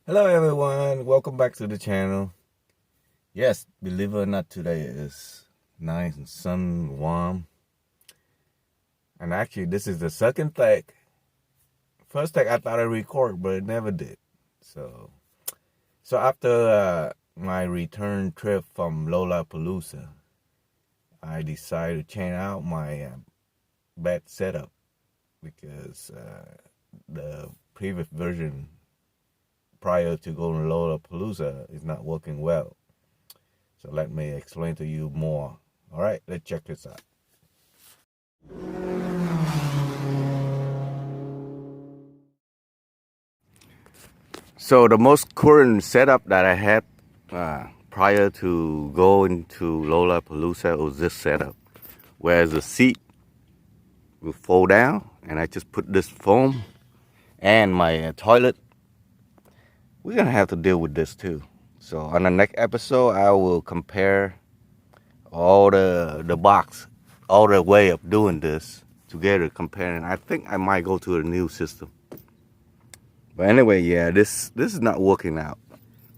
Hello everyone, welcome back to the channel. Yes, believe it or not, today is nice and sun warm. And actually this is the second tag. First tag I thought I'd record, but it never did. So after my return trip from LoLa PALOOZA, I decided to change out my bed setup because the previous version prior to going to LoLa PALOOZA is not working well. So let me explain to you more. All right, let's check this out. So the most current setup that I had prior to going to LoLa PALOOZA was this setup, where the seat will fold down, and I just put this foam and my toilet. We're gonna have to deal with this too. So on the next episode, I will compare all the box, all the way of doing this together, comparing. I think I might go to a new system. But anyway, yeah, this is not working out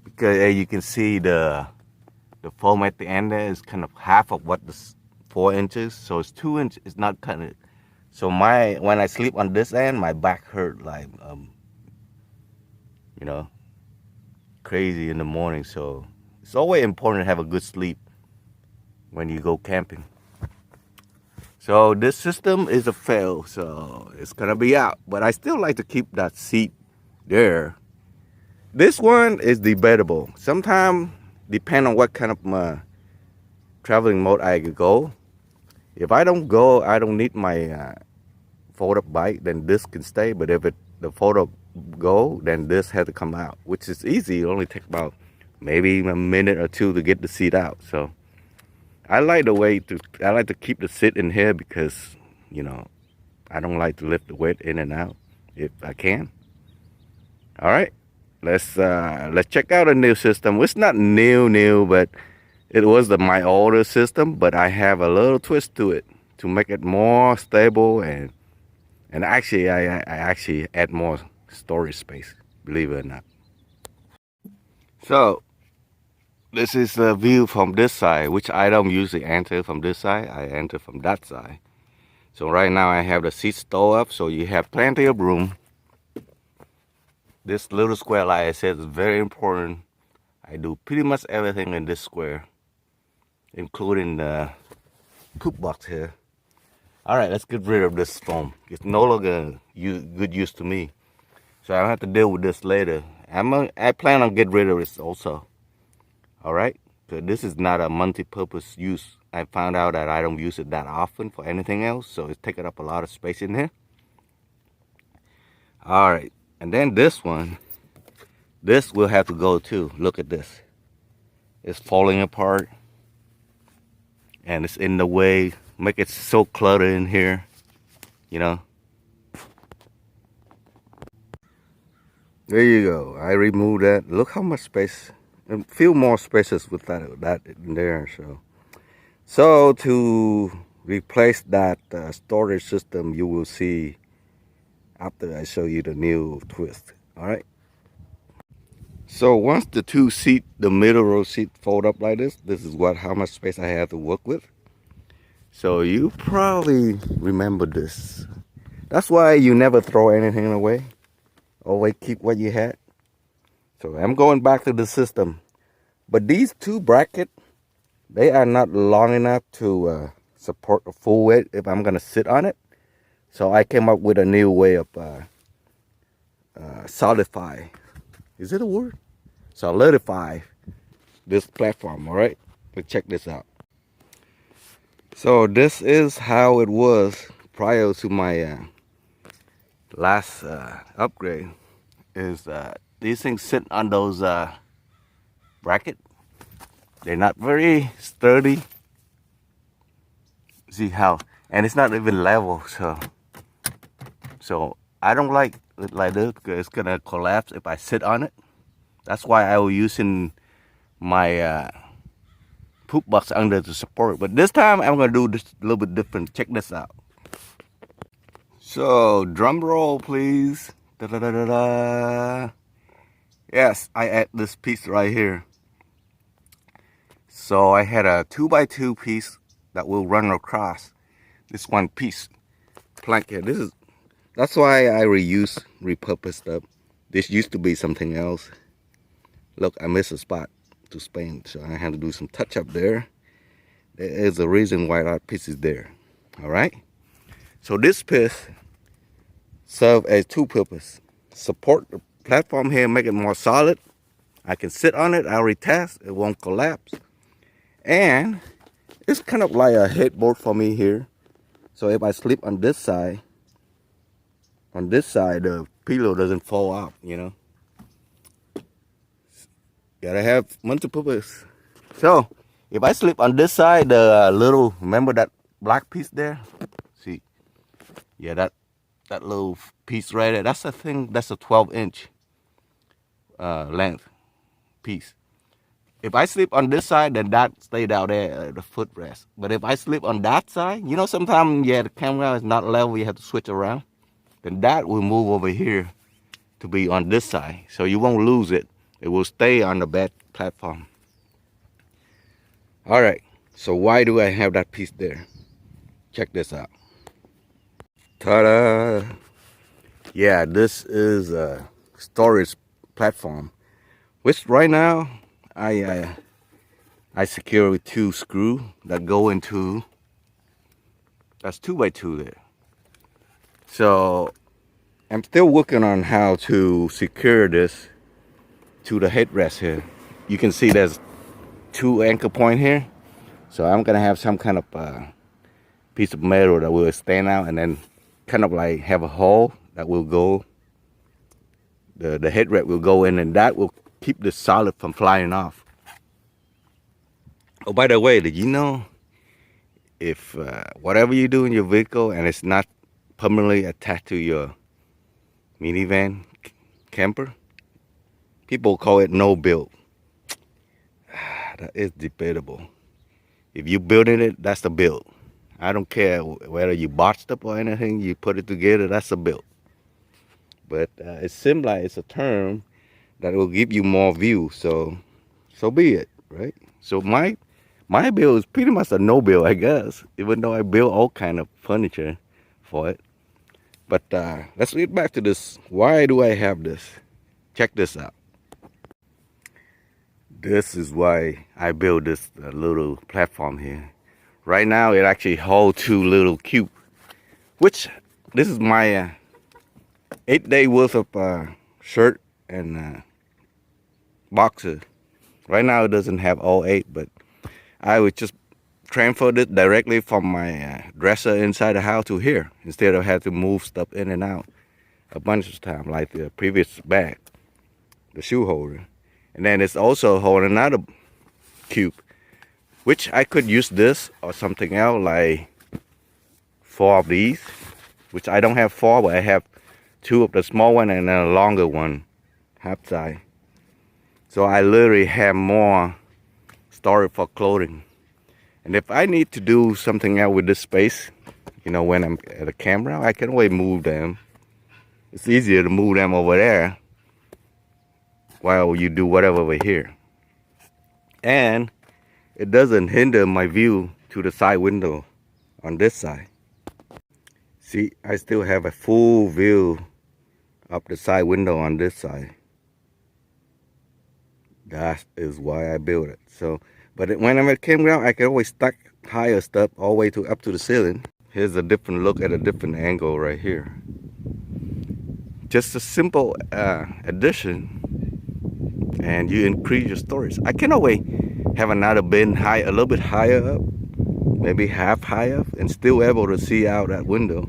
because as you can see, the foam at the end there is kind of half of what the 4 inches, so it's 2 inches. It's not cutting it. So when I sleep on this end, my back hurt like you know, crazy in the morning. So it's always important to have a good sleep when you go camping. So this system is a fail, so it's gonna be out. But I still like to keep that seat there. This one is debatable. Sometimes, depend on what kind of traveling mode I go. If I don't go, I don't need my fold-up bike, then this can stay. But if the fold-up go, then this has to come out, which is easy. It only takes about maybe a minute or two to get the seat out. So I like to keep the seat in here because, you know, I don't like to lift the weight in and out if I can. All right, let's check out a new system. It's not new, but it was my older system, but I have a little twist to it to make it more stable, and actually I actually add more storage space, believe it or not. So this is the view from this side, which I don't usually enter from this side. I enter from that side. So right now I have the seat stowed up, so you have plenty of room. This little square, like I said, is very important. I do pretty much everything in this square, including the poop box here. All right, let's get rid of this foam. It's no longer good use to me, so I'll have to deal with this later. I plan on getting rid of this also. All right, so this is not a multi-purpose use. I found out that I don't use it that often for anything else, so it's taking up a lot of space in here. All right, and then this one, this will have to go too. Look at this. It's falling apart, and it's in the way. Make it so cluttered in here, you know. There you go. I removed that. Look how much space. A few more spaces with that in there. So to replace that storage system, you will see after I show you the new twist. All right. So once the the middle row seat fold up like this is how much space I have to work with. So you probably remember this. That's why you never throw anything away. Always keep what you had. So I'm going back to the system. But these two brackets, they are not long enough to support the full weight if I'm gonna sit on it. So I came up with a new way of solidify. Is it a word? Solidify this platform. All right, let's check this out. So this is how it was prior to my last upgrade. Is these things sit on those bracket. They're not very sturdy. See how, and it's not even level. So I don't like it like this because it's gonna collapse if I sit on it. That's why I was using my poop box under to support. But this time I'm gonna do this a little bit different. Check this out. So drum roll, please. Da, da, da, da, da. Yes, I add this piece right here. So I had a 2x2 piece that will run across this one piece plank here. That's why I repurpose stuff. This used to be something else. Look, I missed a spot to paint, so I had to do some touch up there. There is a reason why that piece is there. All right. So this piece serves as two purposes: support the platform here, make it more solid. I can sit on it, I'll retest, it won't collapse. And it's kind of like a headboard for me here. So if I sleep on this side, the pillow doesn't fall off, you know. Gotta have multiple purpose. So if I sleep on this side, the remember that black piece there? See, yeah, that little piece right there, that's a 12-inch length piece. If I sleep on this side, then that stay down there, the footrest. But if I sleep on that side, you know, sometimes, yeah, the camera is not level, you have to switch around. Then that will move over here to be on this side. So you won't lose it. It will stay on the bed platform. All right, so why do I have that piece there? Check this out. Ta-da! Yeah, this is a storage platform, which right now I secure with 2 screws that go into, that's 2x2 there. So I'm still working on how to secure this to the headrest here. You can see there's 2 anchor point here. So I'm gonna have some kind of piece of metal that will stand out and then kind of like have a hole that will go, the headrest will go in, and that will keep the solid from flying off. Oh, by the way, did you know if whatever you do in your vehicle and it's not permanently attached to your minivan camper, people call it no build. That is debatable. If you building it, that's the build. I don't care whether you bought stuff or anything, you put it together, that's a build. But it seems like it's a term that will give you more view, so be it, right? So my build is pretty much a no build, I guess, even though I build all kind of furniture for it. But let's get back to this. Why do I have this? Check this out. This is why I built this little platform here. Right now it actually holds 2 little cubes, which this is my 8-day worth of shirt and boxes. Right now it doesn't have all 8, but I would just transfer this directly from my dresser inside the house to here, instead of having to move stuff in and out a bunch of times like the previous bag, the shoe holder. And then it's also holding another cube, which I could use this or something else, like 4 of these, which I don't have 4, but I have 2 of the small one and then a longer one, half size. So I literally have more storage for clothing. And if I need to do something else with this space, you know, when I'm at a camera, I can always move them. It's easier to move them over there while you do whatever over here. And it doesn't hinder my view to the side window on this side. See, I still have a full view of the side window on this side. That is why I built it. So, but when I'm at campground, I can always stack higher stuff all the way to up to the ceiling. Here's a different look at a different angle right here. Just a simple addition, and you increase your storage. I can always have another bin high, a little bit higher up, maybe half higher, and still able to see out that window.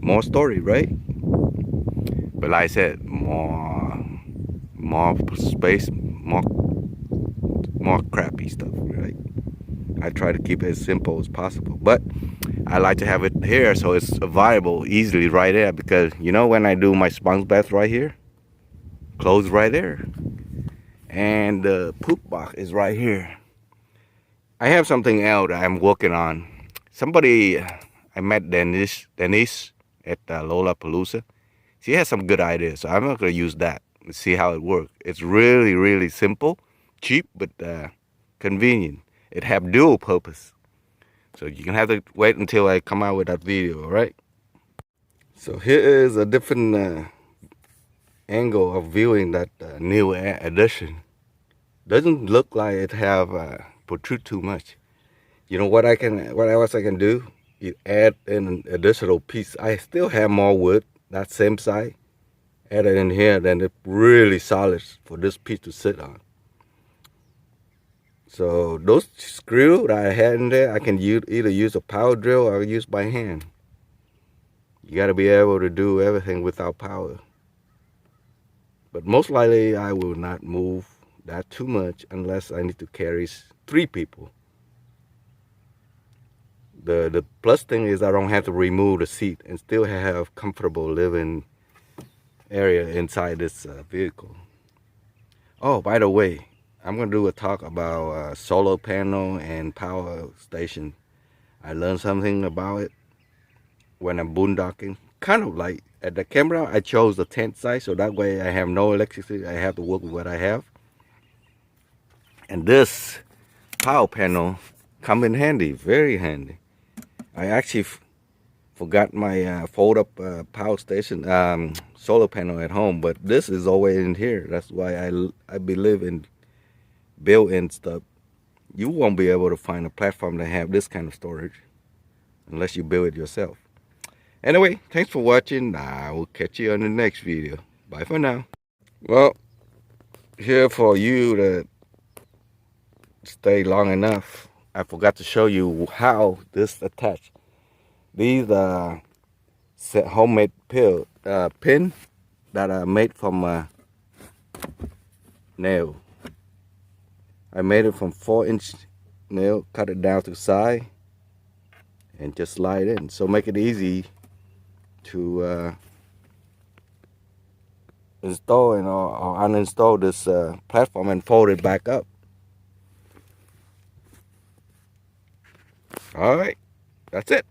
More storage, right? But like I said, more space, more crappy stuff, right? I try to keep it as simple as possible, but I like to have it here so it's viable easily right there, because you know, when I do my sponge bath right here, clothes right there, and the poop box is right here. I have something else I'm working on. Somebody, I met Denise at LoLa PALOOZA. She has some good ideas, so I'm not going to use that. and see how it works. It's really, really simple, cheap, but convenient. It have dual purpose. So you're gonna have to wait until I come out with that video, all right? So here is a different angle of viewing that new addition. Doesn't look like it have protrude too much. You know what else I can do? You add in an additional piece. I still have more wood, that same size. Add it in here, then it's really solid for this piece to sit on. So those screws that I had in there, I can either use a power drill or use by hand. You got to be able to do everything without power. But most likely I will not move that too much unless I need to carry 3 people. The plus thing is I don't have to remove the seat and still have comfortable living area inside this vehicle. Oh, by the way, I'm going to do a talk about solar panel and power station. I learned something about it when I'm boondocking. Kind of like at the camera, I chose the tent site, so that way I have no electricity. I have to work with what I have. And this power panel come in handy, very handy. I actually forgot my fold-up power station solar panel at home, but this is always in here. That's why I believe in built-in stuff. You won't be able to find a platform that have this kind of storage unless you build it yourself. Anyway, thanks for watching. I will catch you on the next video. Bye for now. Well, here for you to stay long enough, I forgot to show you how this attached. These are homemade pin that are made from nail. I made it from 4-inch nail, cut it down to size, and just slide in. So make it easy to install and or uninstall this platform and fold it back up. All right, that's it.